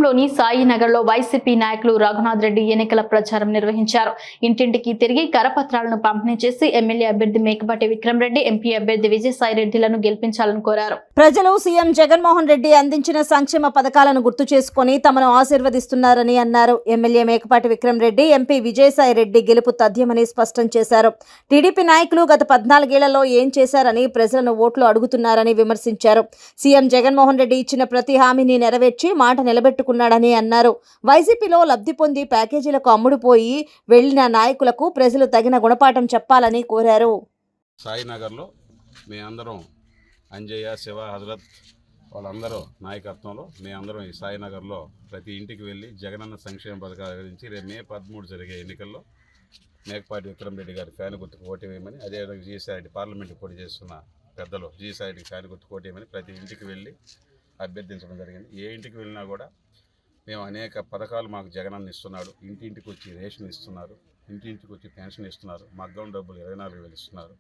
పట్టణంలోని సాయినగర్లో వైసీపీ నాయకులు రఘునాథ్ రెడ్డి ఎన్నికల ప్రచారం నిర్వహించారు. ఇంటింటికి తిరిగి కరపత్రాలను పంపిణీ చేసి ఎమ్మెల్యే అభ్యర్థి మేకపాటి విక్రమ్ రెడ్డి, ఎంపీ అభ్యర్థి విజయసాయి రెడ్డిలను గెలిపించాలని కోరారు. ప్రజలు సీఎం జగన్మోహన్ రెడ్డి అందించిన సంక్షేమ పథకాలను గుర్తు చేసుకుని తమను ఆశీర్వదిస్తున్నారని అన్నారు. ఎమ్మెల్యే మేకపాటి విక్రమ్ రెడ్డి, ఎంపీ విజయసాయి రెడ్డి గెలుపు తథ్యమని స్పష్టం చేశారు. టీడీపీ నాయకులు గత 14 ఏళ్లలో ఏం చేశారని ప్రజలను ఓట్లు అడుగుతున్నారని విమర్శించారు. సీఎం జగన్మోహన్ రెడ్డి ఇచ్చిన ప్రతి హామీని నెరవేర్చి మాట నిలబెట్టుకున్నాడని అన్నారు. వైసీపీలో లబ్ధి పొంది ప్యాకేజీలకు అమ్ముడుపోయి వెళ్లిన నాయకులకు ప్రజలు తగిన గుణపాఠం చెప్పాలని కోరారు. సాయినగర్లో మేమందరం అంజయ్య, శివ, హజరత్ వాళ్ళందరూ నాయకత్వంలో మేమందరం ఈ సాయినగర్లో ప్రతి ఇంటికి వెళ్ళి జగనన్న సంక్షేమ పథకాల గురించి రేపు మే 13 జరిగే ఎన్నికల్లో మేకపాటి విక్రమ్ రెడ్డి గారి ఫ్యాన్ గుర్తుకు ఓటు వేయమని, అదేవిధంగా విజయసాయి రెడ్డి పార్లమెంట్కి పోటీ చేస్తున్న పెద్దలు విజయసాయి రెడ్డి ఫ్యాన్ గుర్తుకు ఓటు వేయమని ప్రతి ఇంటికి వెళ్ళి అభ్యర్థించడం జరిగింది. ఏ ఇంటికి వెళ్ళినా కూడా మేము అనేక పథకాలు మాకు జగనన్న ఇస్తున్నాడు. ఇంటింటికి వచ్చి రేషన్ ఇస్తున్నారు, ఇంటింటికి వచ్చి పెన్షన్ ఇస్తున్నారు, మగ్గం డబ్బులు 24,000 ఇస్తున్నారు.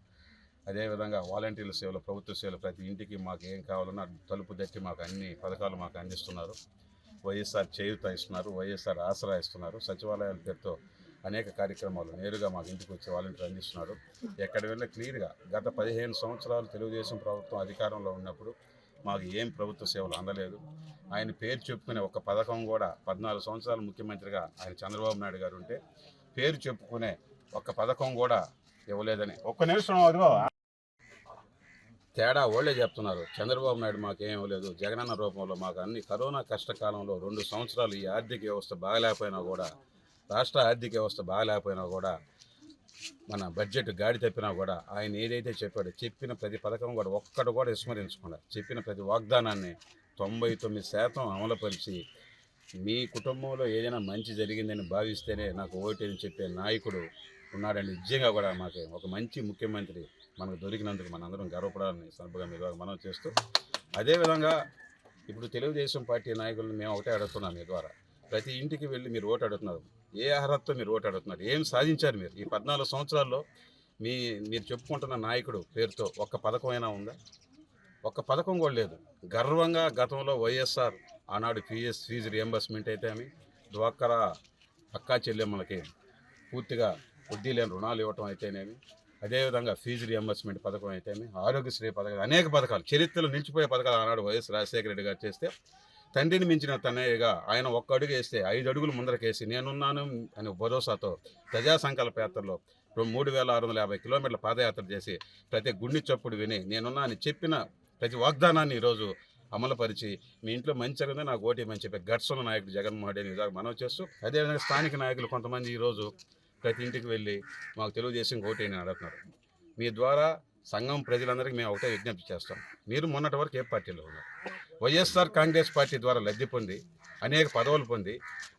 అదేవిధంగా వాలంటీర్ల సేవలు, ప్రభుత్వ సేవలు ప్రతి ఇంటికి మాకు ఏం కావాలన్నా తలుపు తట్టి మాకు అన్ని పథకాలు మాకు అందిస్తున్నారు. వైఎస్ఆర్ చేయూత ఇస్తున్నారు, వైఎస్ఆర్ ఆసరా ఇస్తున్నారు. సచివాలయాల పేరుతో అనేక కార్యక్రమాలు నేరుగా మాకు ఇంటికి వచ్చి వాలంటీర్ అందిస్తున్నారు. ఎక్కడ వెళ్ళినా క్లియర్గా గత 15 సంవత్సరాలు తెలుగుదేశం ప్రభుత్వం అధికారంలో ఉన్నప్పుడు మాకు ఏం ప్రభుత్వ సేవలు అందలేదు. ఆయన పేరు చెప్పుకునే ఒక పథకం కూడా 14 సంవత్సరాలు ముఖ్యమంత్రిగా ఆయన చంద్రబాబు నాయుడు గారు ఉంటే పేరు చెప్పుకునే ఒక పథకం కూడా ఇవ్వలేదని ఒక్క నిమిషం అదిగో తేడా ఓళ్లే చెప్తున్నారు. చంద్రబాబు నాయుడు మాకేం ఇవ్వలేదు. జగనన్న రూపంలో మాకు అన్ని కరోనా కష్టకాలంలో 2 సంవత్సరాలు ఈ ఆర్థిక వ్యవస్థ బాగలేకపోయినా కూడా, రాష్ట్ర ఆర్థిక వ్యవస్థ బాగలేకపోయినా కూడా, మన బడ్జెట్ గాడి తప్పినా కూడా ఆయన ఏదైతే చెప్పాడో చెప్పిన ప్రతి పథకం కూడా ఒక్కడు కూడా విస్మరించకుండా చెప్పిన ప్రతి వాగ్దానాన్ని 99% అమలుపరిచి మీ కుటుంబంలో ఏదైనా మంచి జరిగిందని భావిస్తేనే నాకు ఓటేని చెప్పే నాయకుడు ఉన్నాడండి. నిజంగా కూడా మాకు ఒక మంచి ముఖ్యమంత్రి మనకు దొరికినందుకు మనందరం గర్వపడాలని సందర్భంగా మీ ద్వారా మనం చేస్తూ, అదేవిధంగా ఇప్పుడు తెలుగుదేశం పార్టీ నాయకులను మేము ఒకటే అడుగుతున్నాం. మీ ద్వారా ప్రతి ఇంటికి వెళ్ళి మీరు ఓటు అడుగుతున్నారు. ఏ అర్హతతో మీరు ఓటు అడుగుతున్నారు? ఏం సాధించారు మీరు ఈ 14 సంవత్సరాల్లో? మీరు చెప్పుకుంటున్న నాయకుడు పేరుతో ఒక్క పథకమైనా ఉందా? ఒక్క పథకం కూడా లేదు. గర్వంగా గతంలో వైఎస్ఆర్ ఆనాడు ఫీజు రియంబర్స్మెంట్ అయితేమి, డ్వాక్రా అక్కా చెల్లెమ్మలకి పూర్తిగా వడ్డీ లేని రుణాలు ఇవ్వటం అయితేనేమి, అదేవిధంగా ఫీజు రియంబర్స్మెంట్ పథకం అయితేమి, ఆరోగ్యశ్రీ పథకం, అనేక పథకాలు, చరిత్రలో నిలిచిపోయే పథకాలు ఆనాడు వైఎస్ రాజశేఖర రెడ్డి గారు చేస్తే తండ్రిని మించిన తనయ్యగా ఆయన ఒక్క అడుగు వేస్తే 5 అడుగులు ముందరకేసి నేనున్నాను అని భరోసాతో ప్రజా సంకల్ప యాత్రలో 3,650 కిలోమీటర్ల పాదయాత్ర చేసి ప్రతి గుండె చప్పుడు విని నేనున్నా అని చెప్పిన ప్రతి వాగ్దానాన్ని ఈరోజు అమలుపరిచి మీ ఇంట్లో మంచి జరిగిందే నాకు ఓటేయమని చెప్పే గట్స్ ఉన్న నాయకుడు జగన్మోహన్ రెడ్డి మనవి చేస్తూ, అదేవిధంగా స్థానిక నాయకులు కొంతమంది ఈరోజు ప్రతి ఇంటికి వెళ్ళి మాకు తెలుగుదేశం ఓటేయని అడుగుతున్నారు. మీ ద్వారా సంఘం ప్రజలందరికీ మేము ఒకటే విజ్ఞప్తి చేస్తాం. మీరు మొన్నటి వరకు ఏ పార్టీలో ఉన్నారు? వైఎస్ఆర్ కాంగ్రెస్ పార్టీ ద్వారా లబ్ధి పొంది అనేక పదవులు పొంది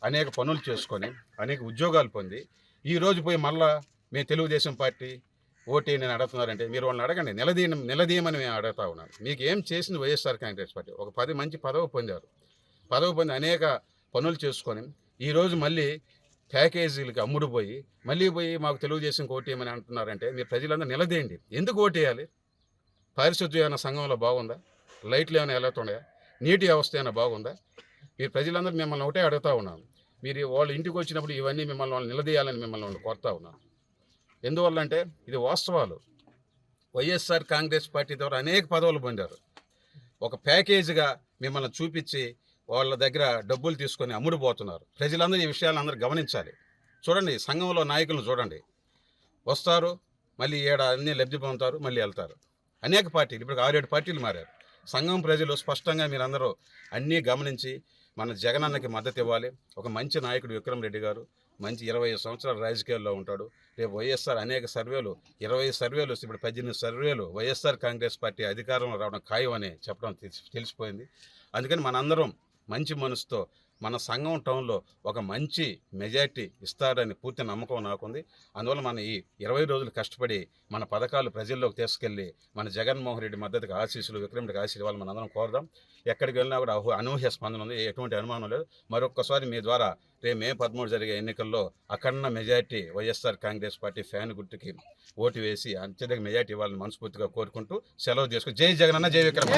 అనేక పనులు చేసుకొని అనేక ఉద్యోగాలు పొంది ఈరోజు పోయి మళ్ళా మేము తెలుగుదేశం పార్టీ ఓటేయని నేను అడుగుతున్నారంటే మీరు వాళ్ళని అడగండి. నిలదీయమని మేము అడుగుతా ఉన్నాను. మీకు ఏం చేసింది వైఎస్ఆర్ కాంగ్రెస్ పార్టీ? ఒక 10 మంచి పదవి పొంది అనేక పనులు చేసుకొని ఈరోజు మళ్ళీ ప్యాకేజీలకి అమ్ముడుపోయి మళ్ళీ పోయి మాకు తెలుగుదేశం ఓటేయమని అంటున్నారంటే మీరు ప్రజలందరూ నిలదీయండి. ఎందుకు ఓటేయాలి? పారిశుద్ధ్యం ఏమైనా సంఘంలో బాగుందా? లైట్లు ఏమైనా వెళ్తున్నాయా? నీటి వ్యవస్థ ఏమైనా బాగుందా? మీరు ప్రజలందరూ మిమ్మల్ని ఒకటే అడుగుతూ ఉన్నాను. మీరు వాళ్ళ ఇంటికి వచ్చినప్పుడు ఇవన్నీ మిమ్మల్ని నిలదీయాలని మిమ్మల్ని కోరుతా ఉన్నాను. ఎందువల్ల అంటే ఇది వాస్తవాలు. వైఎస్ఆర్ కాంగ్రెస్ పార్టీ ద్వారా అనేక పదవులు పొందారు. ఒక ప్యాకేజీగా మిమ్మల్ని చూపించి వాళ్ళ దగ్గర డబ్బులు తీసుకొని అమ్ముడుపోతున్నారు. ప్రజలందరూ ఈ విషయాలను అందరూ గమనించాలి. చూడండి, సంఘంలో నాయకులను చూడండి, వస్తారు మళ్ళీ అన్నీ లబ్ధి పొందుతారు, మళ్ళీ వెళ్తారు. అనేక పార్టీలు ఇప్పుడు 6-7 పార్టీలు మారారు. సంఘం ప్రజలు స్పష్టంగా మీరందరూ అన్నీ గమనించి మన జగనన్నకి మద్దతు ఇవ్వాలి. ఒక మంచి నాయకుడు విక్రమ్ రెడ్డి గారు మంచి 25 సంవత్సరాల రాజకీయాల్లో ఉంటాడు. రేపు వైఎస్ఆర్ అనేక సర్వేలు 20 సర్వేలు వస్తే ఇప్పుడు 18 సర్వేలు వైఎస్ఆర్ కాంగ్రెస్ పార్టీ అధికారంలో రావడం ఖాయం అని చెప్పడం తెలిసిపోయింది. అందుకని మనందరం మంచి మనసుతో మన సంఘం టౌన్లో ఒక మంచి మెజార్టీ ఇస్తారని పూర్తి నమ్మకం నాకుంది. అందువల్ల మన ఈ 20 రోజులు కష్టపడి మన పథకాలు ప్రజల్లోకి తీసుకెళ్ళి మన జగన్మోహన్ రెడ్డి మద్దతుకు ఆశీస్సులు, విక్రమ్ రెడ్డికి ఆశీస్సులు వాళ్ళు మనందరం కోరదాం. ఎక్కడికి వెళ్ళినా కూడా అనూహ్య స్పందన ఉంది, ఎటువంటి అనుమానం లేదు. మరొక్కసారి మీ ద్వారా రేపు మే 13 జరిగే ఎన్నికల్లో అఖండ మెజార్టీ వైఎస్ఆర్ కాంగ్రెస్ పార్టీ ఫ్యాన్ గుర్తుకి ఓటు వేసి అత్యధిక మెజార్టీ ఇవ్వాలని మనస్ఫూర్తిగా కోరుకుంటూ సెలవు తీసుకుని జై జగనన్న, జై విక్రమ్.